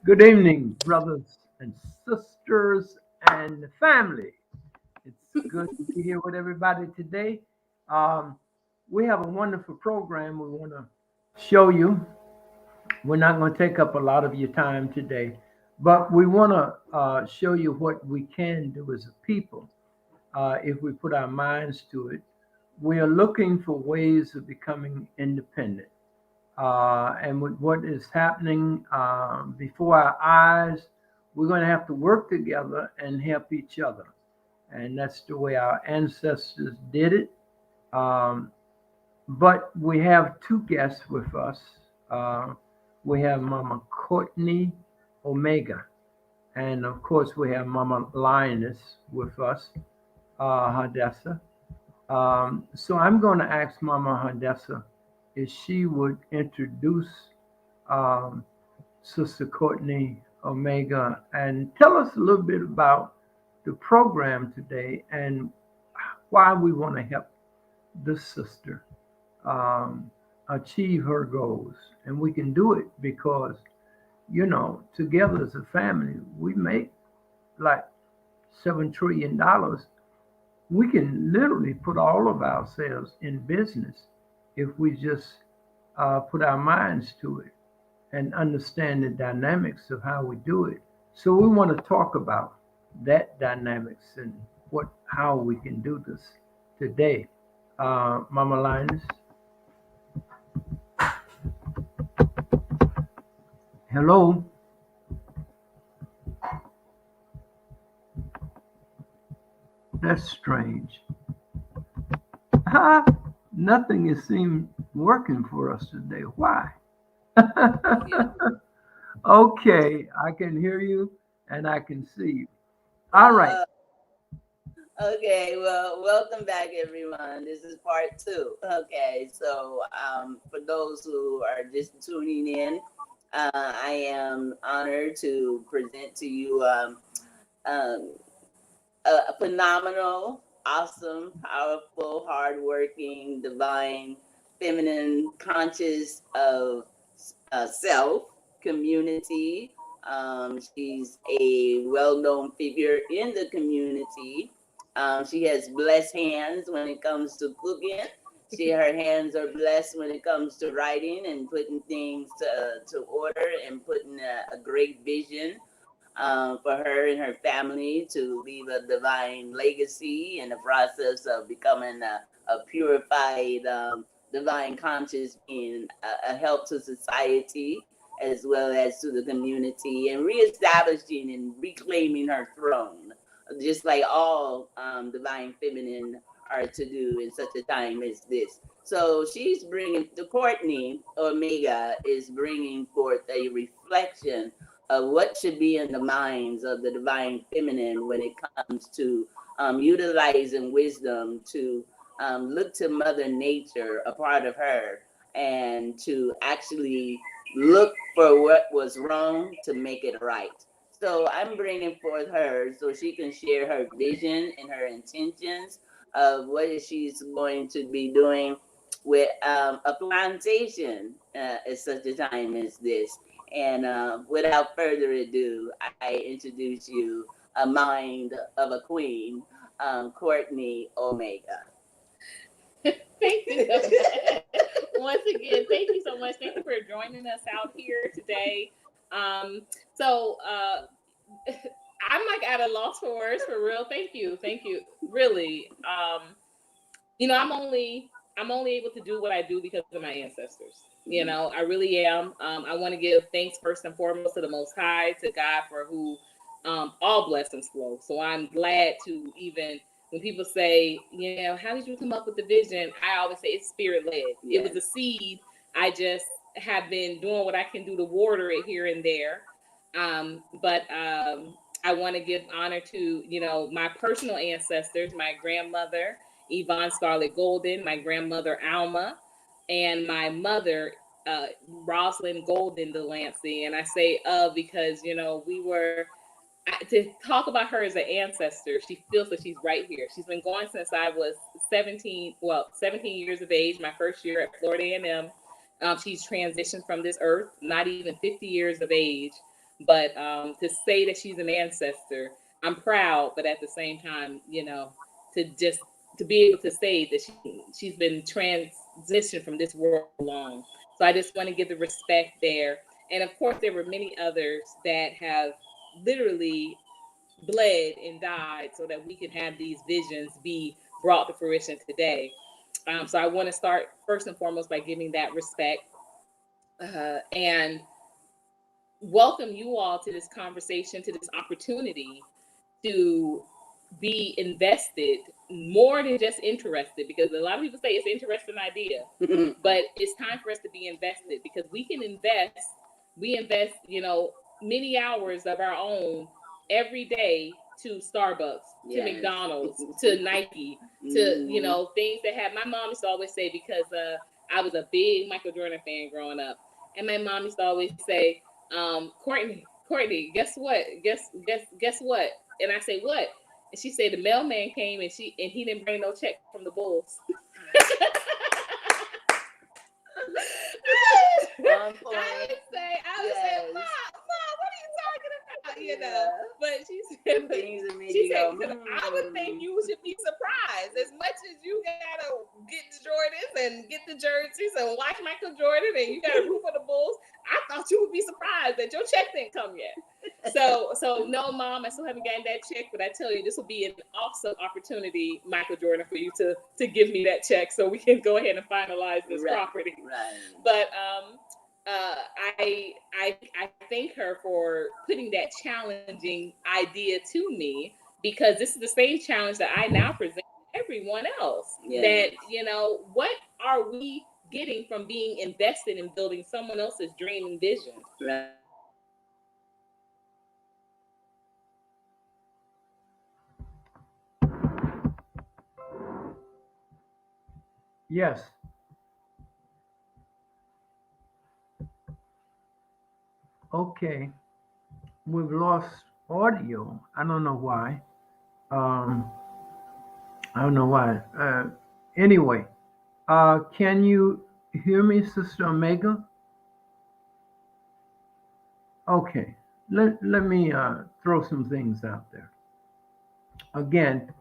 Good evening, brothers and sisters and family. It's good to be here with everybody today. Um, we have a wonderful program we want to show you. We're not going to take up a lot of your time today, but we want to show you what we can do as a people if we put our minds to it. We are looking for ways of becoming independent. And with what is happening before our eyes, we're going to have to work together and help each other. And that's the way our ancestors did it. Um, but we have two guests with us. Uh, we have Mama Courtney Omega. And of course, we have Mama Lioness with us, Hadessa. So I'm going to ask Mama Hadessa if she would introduce um, Sister Courtney Omega and tell us a little bit about the program today and why we want to help this sister um, achieve her goals. And we can do it because, together as a family, we make like $7 trillion. We can literally put all of ourselves in business if we just put our minds to it and understand the dynamics of how we do it. So we want to talk about that dynamics and how we can do this today. Mama Linus, hello. That's strange. Nothing is seem working for us today. Why? Okay, I can hear you and I can see you. All right. Okay, well, welcome back, everyone. This is part two. Okay, so for those who are just tuning in, I am honored to present to you um, a phenomenal, awesome, powerful, hardworking, divine, feminine, conscious of self community. She's a well-known figure in the community. She has blessed hands when it comes to cooking. Her hands are blessed when it comes to writing and putting things to order and putting a great vision for her and her family to leave a divine legacy in the process of becoming a purified, divine conscious being, a help to society as well as to the community, and reestablishing and reclaiming her throne, just like all divine feminine are to do in such a time as this. So she's bringing, the Courtney Omega is bringing forth a reflection of what should be in the minds of the divine feminine when it comes to utilizing wisdom to look to Mother Nature, a part of her, and to actually look for what was wrong to make it right. So I'm bringing forth her so she can share her vision and her intentions of what she's going to be doing with a plantation at such a time as this. And without further ado, I introduce you a mind of a queen, Courtney Omega. Thank you so much. Once again, thank you so much. Thank you for joining us out here today. Um, so I'm like at a loss for words, for real. Thank you, really. I'm only able to do what I do because of my ancestors. I really am. I want to give thanks first and foremost to the Most High, to God, for who all blessings flow. So I'm glad to, even when people say, how did you come up with the vision? I always say it's spirit led. Yes. It was a seed. I just have been doing what I can do to water it here and there. But I want to give honor to, my personal ancestors, my grandmother Yvonne Scarlett Golden, my grandmother Alma, and my mother Rosalind Golden Delancey. And I say because we were to talk about her as an ancestor. She feels that she's right here. She's been going since I was 17 years of age, my first year at Florida A&M. She's transitioned from this earth, not even 50 years of age. But to say that she's an ancestor, I'm proud, but at the same time, to be able to say that she's been transitioned from this world alone. So I just want to give the respect there. And of course, there were many others that have literally bled and died so that we can have these visions be brought to fruition today. So I want to start first and foremost by giving that respect and welcome you all to this conversation, to this opportunity to be invested more than just interested, because a lot of people say it's an interesting idea, but it's time for us to be invested, because we invest, many hours of our own every day to Starbucks, to McDonald's, to Nike, to, things that have, my mom used to always say, because I was a big Michael Jordan fan growing up. And my mom used to always say, Courtney, guess what? Guess what? And I say, what? And she said the mailman came and he didn't bring no check from the Bulls. I would say, Mom, what are you talking about? But she said, I would think you should be surprised as much as you gotta get the Jordans and get the jerseys and watch Michael Jordan and you gotta root for the Bulls. I thought you would be surprised that your check didn't come yet. So no, Mom, I still haven't gotten that check, but I tell you, this will be an awesome opportunity, Michael Jordan, for you to give me that check so we can go ahead and finalize this property. Right. But I thank her for putting that challenging idea to me, because this is the same challenge that I now present to everyone else. That, what are we getting from being invested in building someone else's dream and vision? Right. Yes. Okay. We've lost audio. I don't know why. Anyway, can you hear me, Sister Omega? Okay. Let me throw some things out there. Again,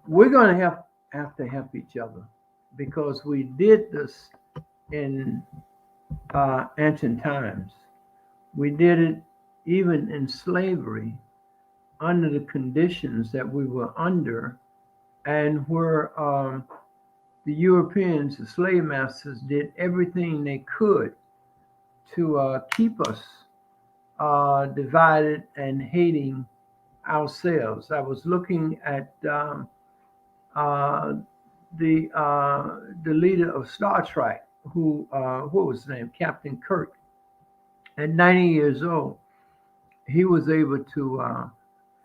we're going to have to help each other, because we did this in ancient times. We did it even in slavery, under the conditions that we were under, and where the Europeans, the slave masters, did everything they could to keep us divided and hating ourselves. I was looking at the leader of Star Trek, who what was his name, Captain Kirk. At 90 years old, he was able to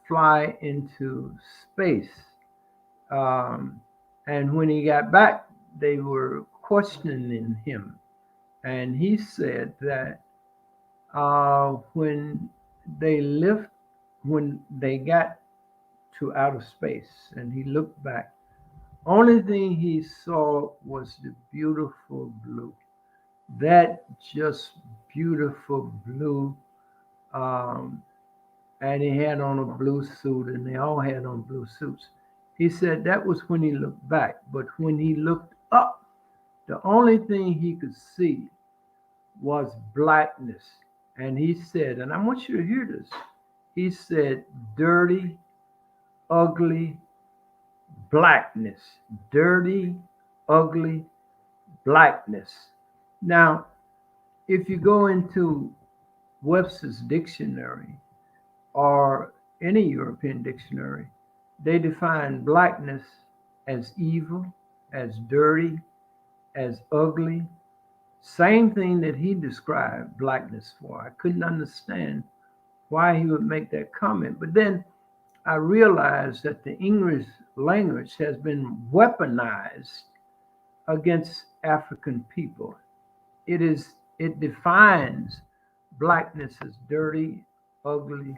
fly into space. And when he got back, they were questioning him. And he said that when they got to outer space and he looked back, only thing he saw was the beautiful blue. That just beautiful blue. And he had on a blue suit, and they all had on blue suits. He said that was when he looked back. But when he looked up, the only thing he could see was blackness. And he said, and I want you to hear this, he said, dirty, ugly blackness. Dirty, ugly blackness. Now, if you go into Webster's dictionary or any European dictionary, they define blackness as evil, as dirty, as ugly. Same thing that he described blackness for. I couldn't understand why he would make that comment. But then I realized that the English language has been weaponized against African people. It defines blackness as dirty, ugly,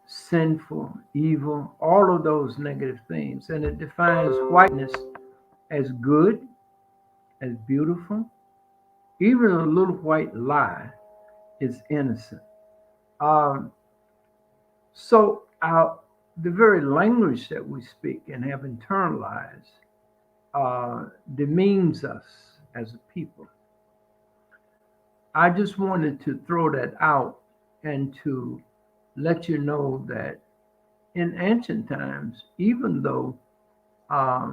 sinful, evil, all of those negative things. And it defines whiteness as good, as beautiful. Even a little white lie is innocent. Um, so the very language that we speak and have internalized demeans us as a people. I just wanted to throw that out and to let you know that in ancient times, even though uh,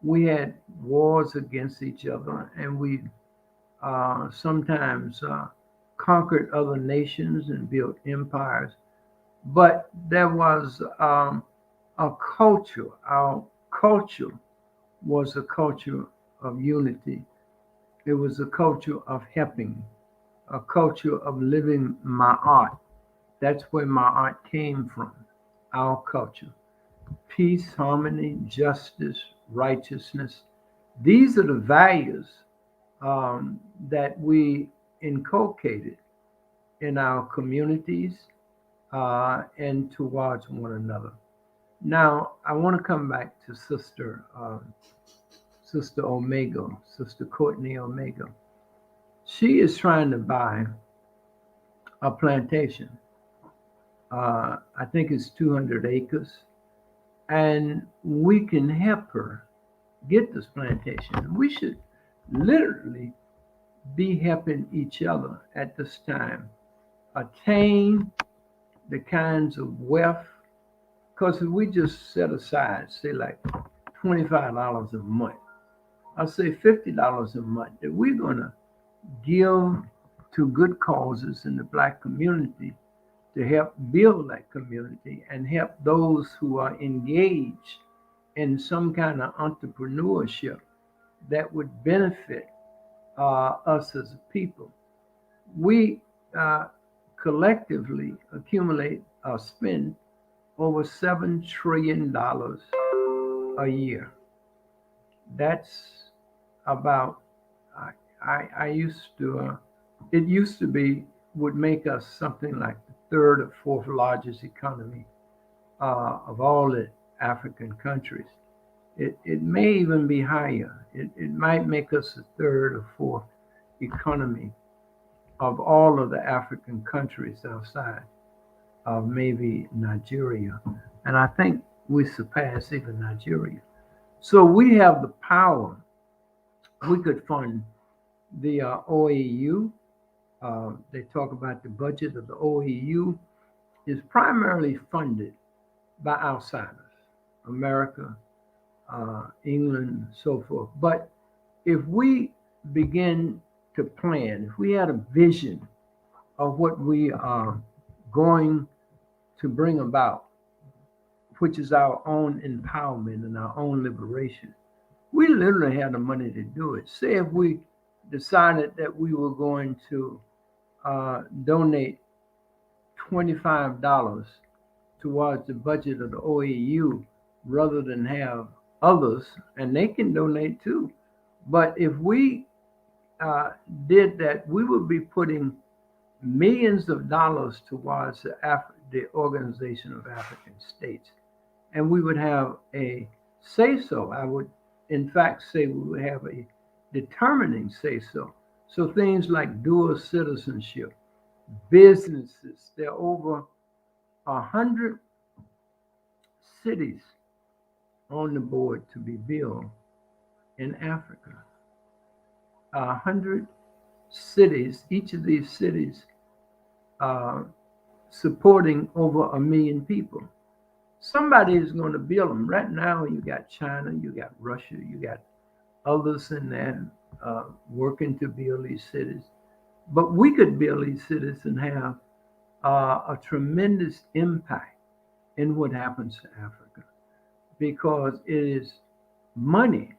we had wars against each other and we sometimes conquered other nations and built empires, but there was a culture. Our culture was a culture of unity. It was a culture of helping, a culture of living my art. That's where my art came from, our culture. Peace, harmony, justice, righteousness. These are the values that we inculcated in our communities and towards one another. Now, I want to come back to Sister Omega, Sister Courtney Omega. She is trying to buy a plantation. I think it's 200 acres, and we can help her get this plantation. We should literally be helping each other at this time attain the kinds of wealth. Because if we just set aside, say like $25 a month, I'll say $50 a month that we're going to give to good causes in the Black community to help build that community and help those who are engaged in some kind of entrepreneurship that would benefit us as a people. We collectively accumulate or spend over $7 trillion a year. That's about, I used to, it used to be, would make us something like the third or fourth largest economy of all the African countries. It may even be higher. It might make us the third or fourth economy of all of the African countries outside of maybe Nigeria. And I think we surpass even Nigeria. So we have the power. We could fund the OAU. They talk about the budget of the OAU is primarily funded by outsiders, America, England, so forth. But if we begin to plan, if we had a vision of what we are going to bring about, which is our own empowerment and our own liberation, we literally have the money to do it. Say if we decided that we were going to donate $25 towards the budget of the OAU rather than have others, and they can donate too. But if we did that, we would be putting millions of dollars towards the Organization of African States. And we would have a say so. I would, in fact, say we would have a determining say so. So things like dual citizenship, businesses, there are over 100 cities on the board to be built in Africa. 100 cities, each of these cities supporting over 1 million people. Somebody is going to build them. Right now, you got China, you got Russia, you got others in there working to build these cities. But we could build these cities and have a tremendous impact in what happens to Africa, because it is money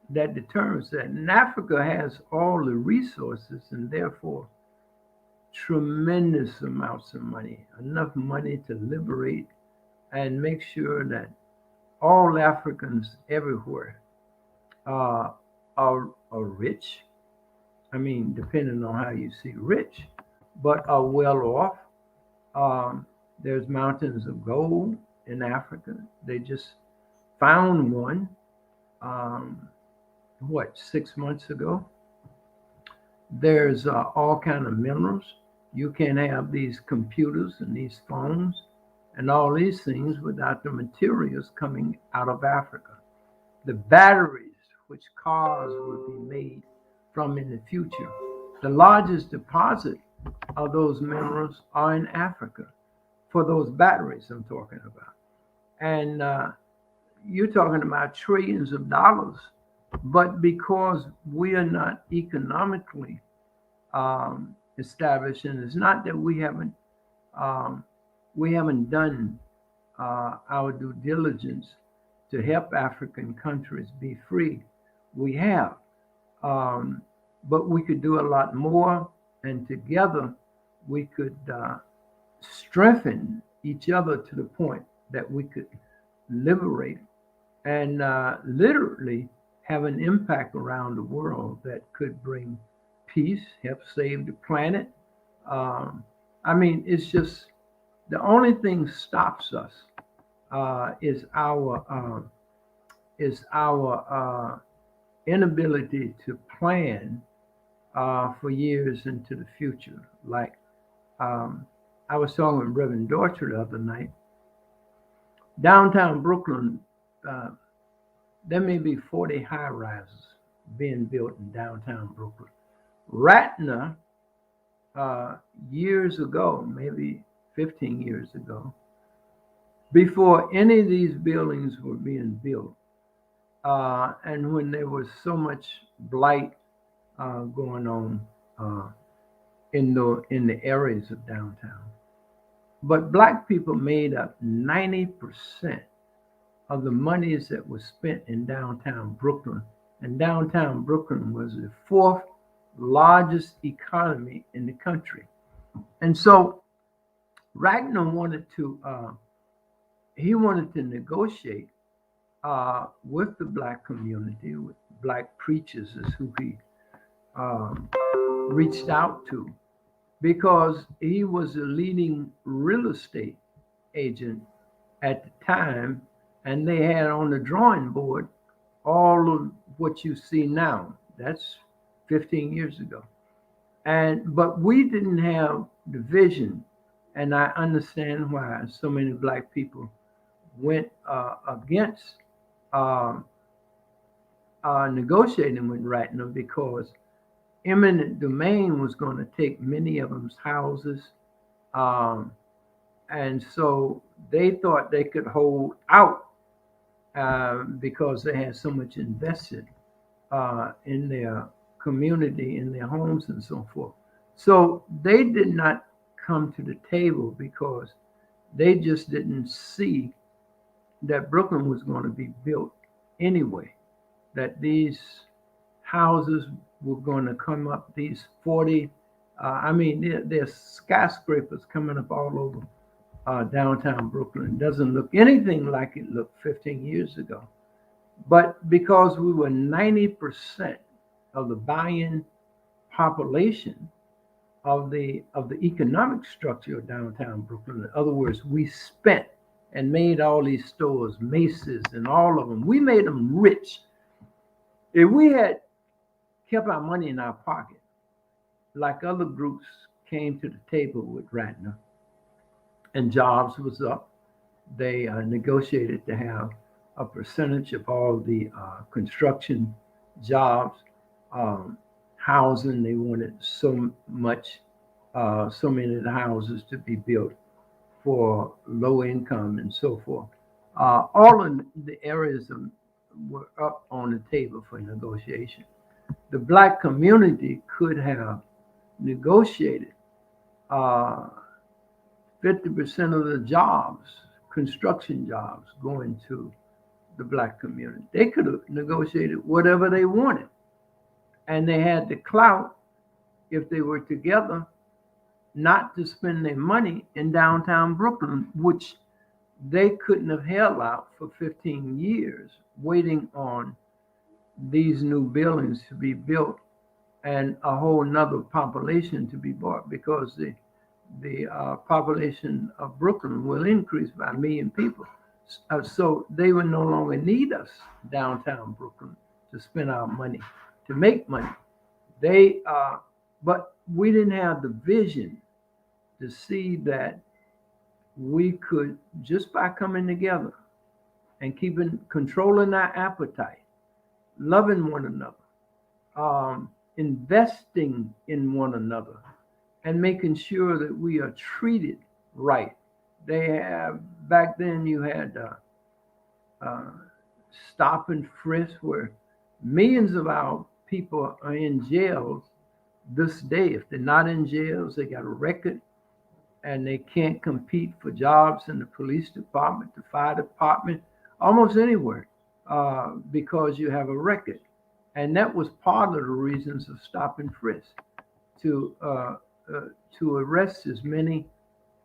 that determines that. And Africa has all the resources and therefore tremendous amounts of money, enough money to liberate and make sure that all Africans everywhere are rich. I mean, depending on how you see rich, but are well off. There's mountains of gold in Africa. They just found one, um, 6 months ago. There's all kind of minerals. You can't have these computers and these phones and all these things without the materials coming out of Africa. The batteries which cars will be made from in the future. The largest deposit of those minerals are in Africa for those batteries I'm talking about. And you're talking about trillions of dollars, but because we are not economically established, and it's not that we haven't done our due diligence to help African countries be free. We have, but we could do a lot more, and together we could strengthen each other to the point that we could liberate and literally have an impact around the world that could bring peace, help save the planet. I mean, it's just the only thing stops us is our inability to plan for years into the future. Like I was talking with Reverend Dorcher the other night. Downtown Brooklyn, there may be 40 high rises being built in downtown Brooklyn. Ratner, years ago, maybe 15 years ago, before any of these buildings were being built, and when there was so much blight going on in the areas of downtown. But Black people made up 90% of the monies that was spent in downtown Brooklyn. And downtown Brooklyn was the fourth largest economy in the country. And so Ragnar wanted to negotiate with the Black community, with Black preachers is who he reached out to, because he was a leading real estate agent at the time, and they had on the drawing board all of what you see now. That's 15 years ago. But we didn't have the vision, and I understand why so many Black people went against negotiating with Ratner, because eminent domain was going to take many of them's houses, and so they thought they could hold out because they had so much invested in their community, in their homes, and so forth. So they did not come to the table because they just didn't see that Brooklyn was going to be built anyway, that these houses were going to come up, these 40, there's skyscrapers coming up all over downtown Brooklyn. It doesn't look anything like it looked 15 years ago. But because we were 90% of the buying population of the economic structure of downtown Brooklyn, in other words, we spent and made all these stores, Macy's and all of them. We made them rich. If we had kept our money in our pocket, like other groups came to the table with Ratner, and jobs was up, they negotiated to have a percentage of all the construction jobs, housing. They wanted so many of the houses to be built for low income and so forth. All of the areas were up on the table for negotiation. The Black community could have negotiated 50% of the jobs, construction jobs, going to the Black community. They could have negotiated whatever they wanted. And they had the clout, if they were together, not to spend their money in downtown Brooklyn, which they couldn't have held out for 15 years waiting on these new buildings to be built and a whole nother population to be bought, because the population of Brooklyn will increase by 1 million people. So they would no longer need us downtown Brooklyn to spend our money, to make money. But we didn't have the vision to see that we could, just by coming together and controlling our appetite, loving one another, investing in one another, and making sure that we are treated right. Back then you had stop and frisk, where millions of our people are in jails this day. If they're not in jails, they got a record and they can't compete for jobs in the police department, the fire department, almost anywhere, because you have a record. And that was part of the reasons of stop and frisk, to arrest as many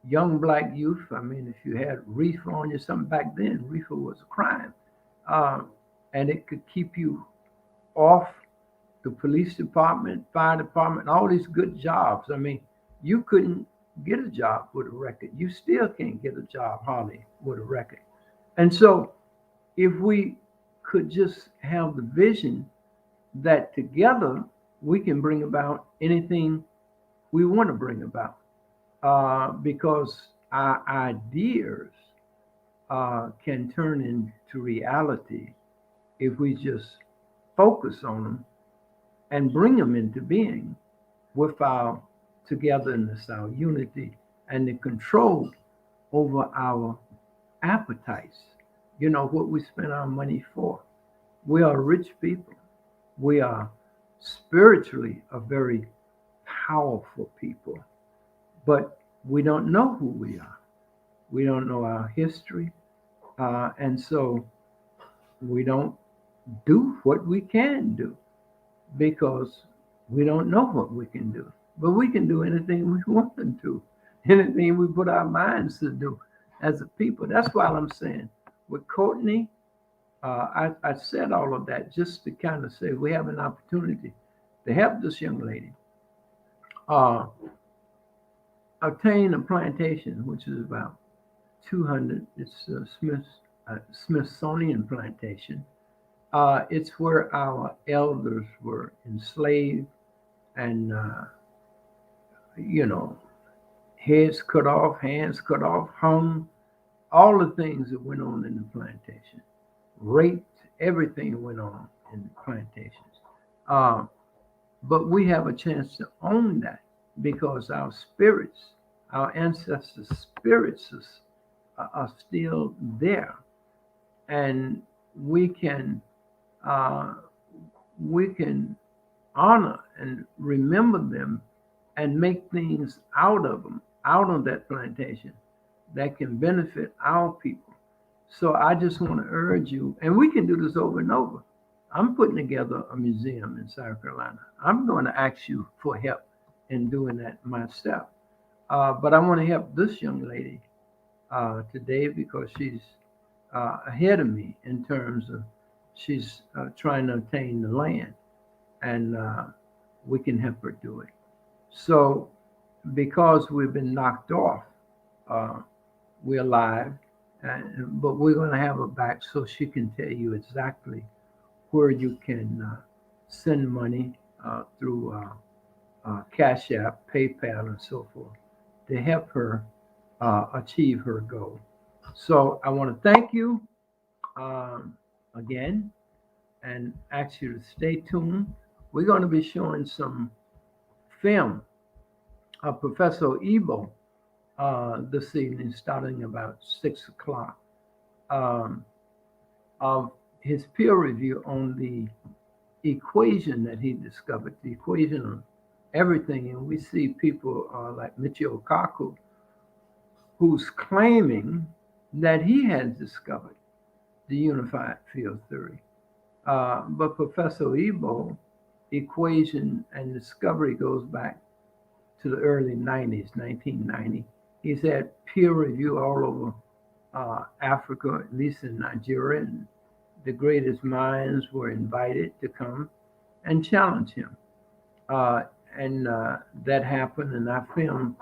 young black youth. I mean, if you had reefer on you, something back then, reefer was a crime, and it could keep you off the police department, fire department, all these good jobs. I mean, you couldn't get a job with a record. You still can't get a job hardly with a record. And so if we could just have the vision that together we can bring about anything we want to bring about, because our ideas can turn into reality if we just focus on them and bring them into being with our togetherness, our unity, and the control over our appetites. You know, what we spend our money for. We are rich people. We are spiritually a very powerful people, but we don't know who we are. We don't know our history. And so we don't do what we can do because we don't know what we can do. But we can do anything we want to do, anything we put our minds to do as a people. That's why I'm saying with Courtney, I said all of that just to kind of say we have an opportunity to help this young lady obtain a plantation, which is about 200. It's Smithsonian Plantation. It's where our elders were enslaved and, heads cut off, hands cut off, hung, all the things that went on in the plantation, raped, everything went on in the plantations. But we have a chance to own that because our spirits, our ancestors' spirits are still there. And we can honor and remember them and make things out of them, out of that plantation that can benefit our people. So I just want to urge you, and we can do this over and over. I'm putting together a museum in South Carolina. I'm going to ask you for help in doing that myself. But I want to help this young lady today because she's ahead of me in terms of she's trying to obtain the land, and we can help her do it. So because we've been knocked off, we're alive, but we're going to have her back so she can tell you exactly where you can send money through Cash App, PayPal, and so forth to help her achieve her goal. So I want to thank you again and ask you to stay tuned. We're going to be showing some film of Professor Ebo this evening, starting about 6 o'clock, of his peer review on the equation that he discovered, the equation of everything. And we see people like Michio Kaku, who's claiming that he has discovered the unified field theory. But Professor Ebo equation and discovery goes back to the early 90s, 1990. He's had peer review all over Africa, at least in Nigeria, and the greatest minds were invited to come and challenge him. Uh, and that happened, and I filmed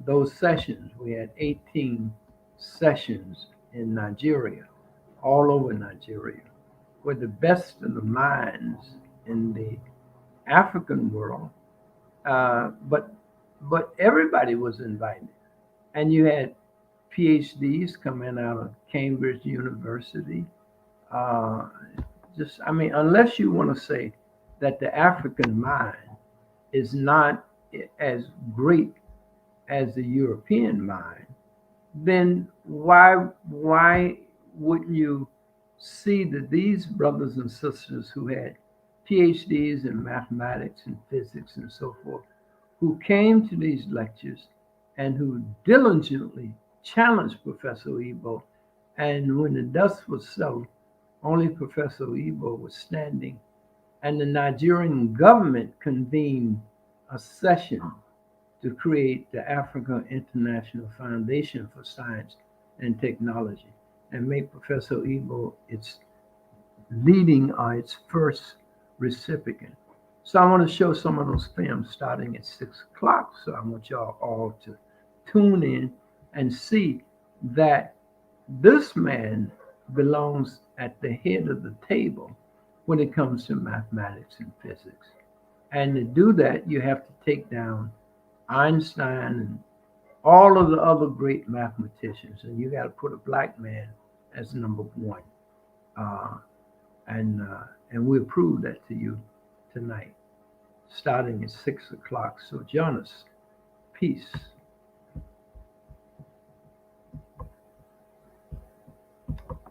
those sessions. We had 18 sessions in Nigeria, all over Nigeria, where the best of the minds in the African world, but everybody was invited, and you had PhDs coming out of Cambridge University. Uh, I mean, unless you want to say that the African mind is not as great as the European mind, then why wouldn't you see that these brothers and sisters who had PhDs in mathematics and physics and so forth, who came to these lectures and who diligently challenged Professor Ebo, and when the dust was settled, only Professor Ebo was standing, and the Nigerian government convened a session to create the Africa International Foundation for Science and Technology and make Professor Ebo its leading or its first recipient. So I want to show some of those films starting at 6 o'clock. So I want y'all all to tune in and see that this man belongs at the head of the table when it comes to mathematics and physics. And to do that, you have to take down Einstein and all of the other great mathematicians, and you got to put a black man as number one. Uh, and we'll prove that to you tonight, starting at 6 o'clock. So join us. Peace.